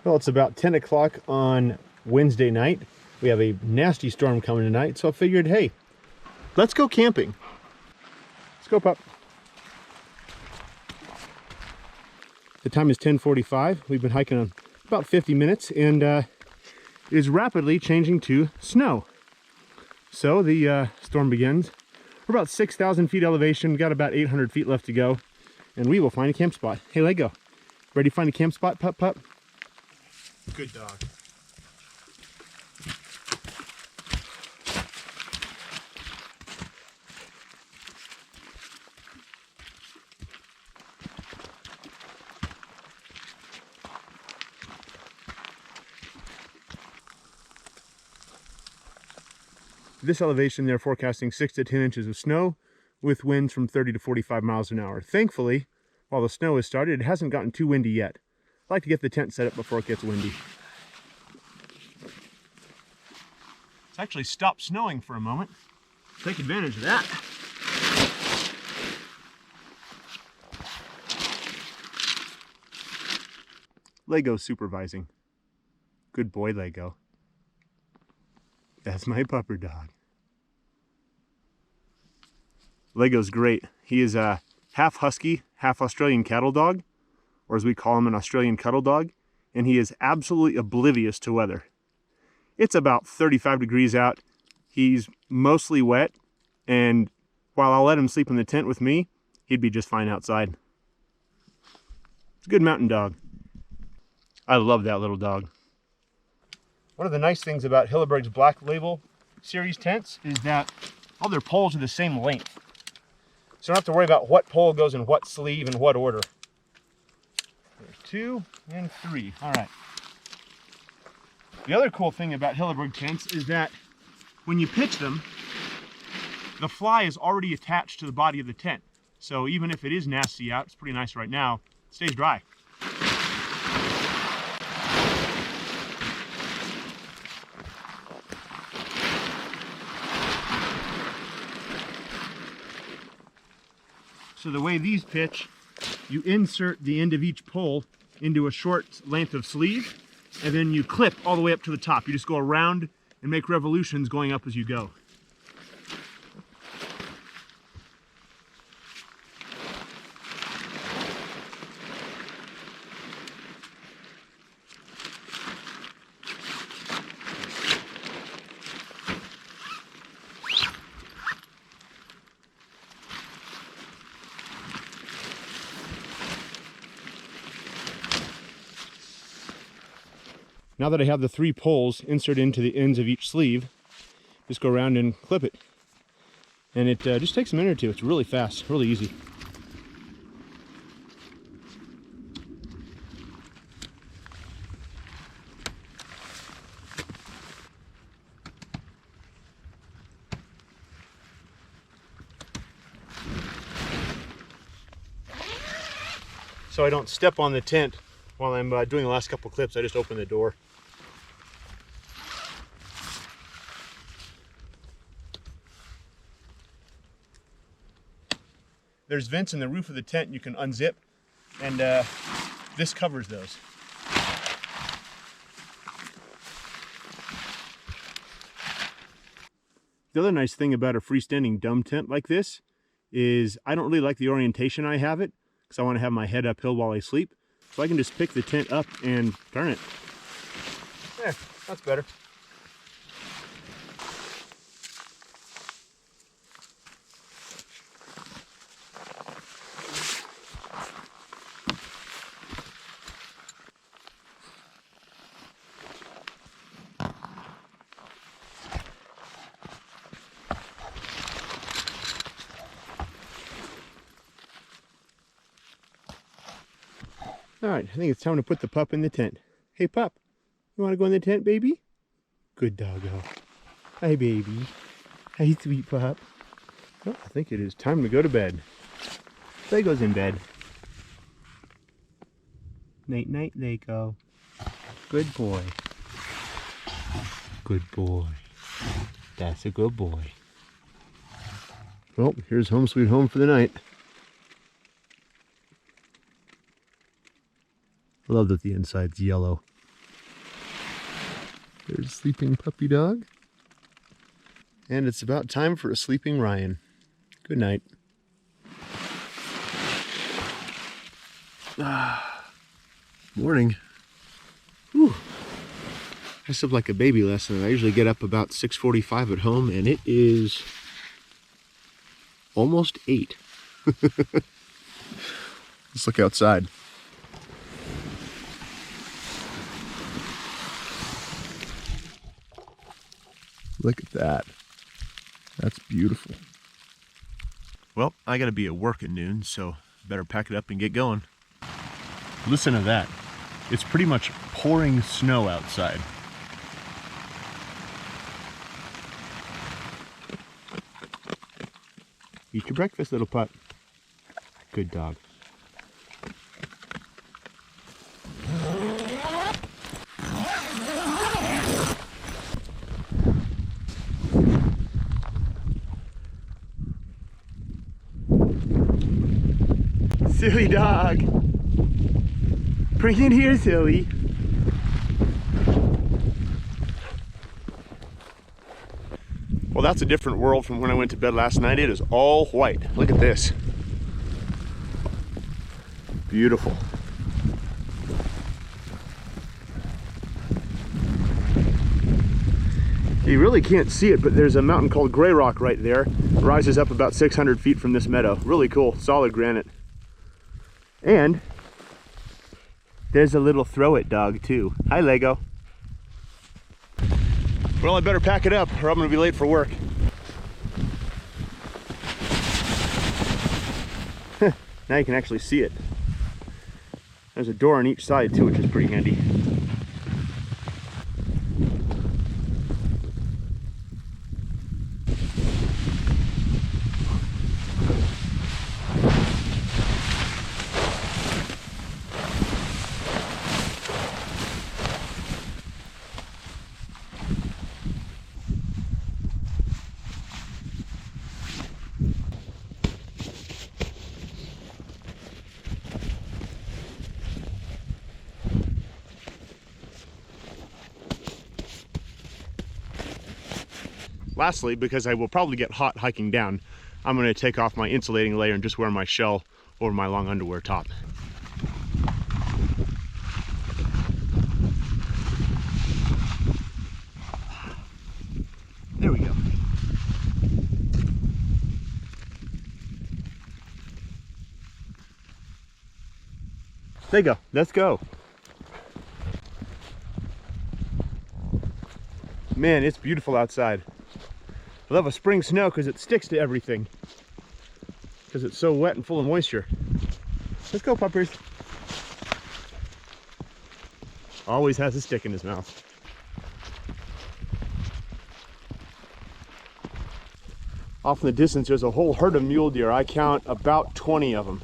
Well, it's about 10 o'clock on Wednesday night. We have a nasty storm coming tonight, so I figured, hey, let's go camping. Let's go, pup. The time is 10:45. We've been hiking on about 50 minutes, and it is rapidly changing to snow. So the storm begins. We're about 6,000 feet elevation, got about 800 feet left to go, and we will find a camp spot. Hey, Lego, ready to find a camp spot, pup, pup? Good dog. This elevation, they're forecasting 6 to 10 inches of snow with winds from 30 to 45 miles an hour. Thankfully, while the snow has started, it hasn't gotten too windy yet. I like to get the tent set up before it gets windy. It's actually stopped snowing for a moment. Take advantage of that. Lego's supervising. Good boy, Lego. That's my pupper dog. Lego's great. He is a half husky, half Australian cattle dog, or as we call him, an Australian cuddle dog, and he is absolutely oblivious to weather. It's about 35 degrees out. He's mostly wet, and while I'll let him sleep in the tent with me, he'd be just fine outside. It's a good mountain dog. I love that little dog. One of the nice things about Hilleberg's Black Label series tents is that all their poles are the same length. So you don't have to worry about what pole goes in what sleeve and what order. There's 2 and 3. All right. The other cool thing about Hilleberg tents is that when you pitch them, the fly is already attached to the body of the tent. So even if it is nasty out, it's pretty nice right now, it stays dry. So the way these pitch, you insert the end of each pole into a short length of sleeve, and then you clip all the way up to the top. You just go around and make revolutions going up as you go. Now that I have the 3 poles inserted into the ends of each sleeve, just go around and clip it. And it just takes a minute or two. It's really fast, really easy. So I don't step on the tent while I'm doing the last couple clips. I just open the door. There's vents in the roof of the tent you can unzip, and this covers those. The other nice thing about a freestanding dumb tent like this is I don't really like the orientation I have it, because I want to have my head uphill while I sleep. So I can just pick the tent up and turn it. There, that's better. All right, I think it's time to put the pup in the tent. Hey, pup, you want to go in the tent, baby? Good doggo. Hi, baby. Hi, sweet pup. Well, I think it is time to go to bed. Lego's in bed. Night-night, Lego. Good boy. Good boy. That's a good boy. Well, here's home sweet home for the night. I love that the inside's yellow. There's sleeping puppy dog. And it's about time for a sleeping Ryan. Good night. Morning. Whew. I slept like a baby last night. I usually get up about 6:45 at home, and it is almost 8. Let's look outside. Look at that. That's beautiful. Well, I gotta be at work at noon, so better pack it up and get going. Listen to that. It's pretty much pouring snow outside. Eat your breakfast, little pup. Good dog. Silly dog. Bring it here, silly. Well, that's a different world from when I went to bed last night. It is all white. Look at this. Beautiful. You really can't see it, but there's a mountain called Gray Rock right there. It rises up about 600 feet from this meadow. Really cool, solid granite. And there's a little throw it dog too. Hi, Lego. Well, I better pack it up or I'm gonna be late for work. Now you can actually see it. There's a door on each side too, which is pretty handy. Lastly, because I will probably get hot hiking down, I'm going to take off my insulating layer and just wear my shell over my long underwear top. There we go. There you go. Let's go. Man, it's beautiful outside. I love a spring snow because it sticks to everything. Because it's so wet and full of moisture. Let's go, puppers. Always has a stick in his mouth. Off in the distance, there's a whole herd of mule deer. I count about 20 of them.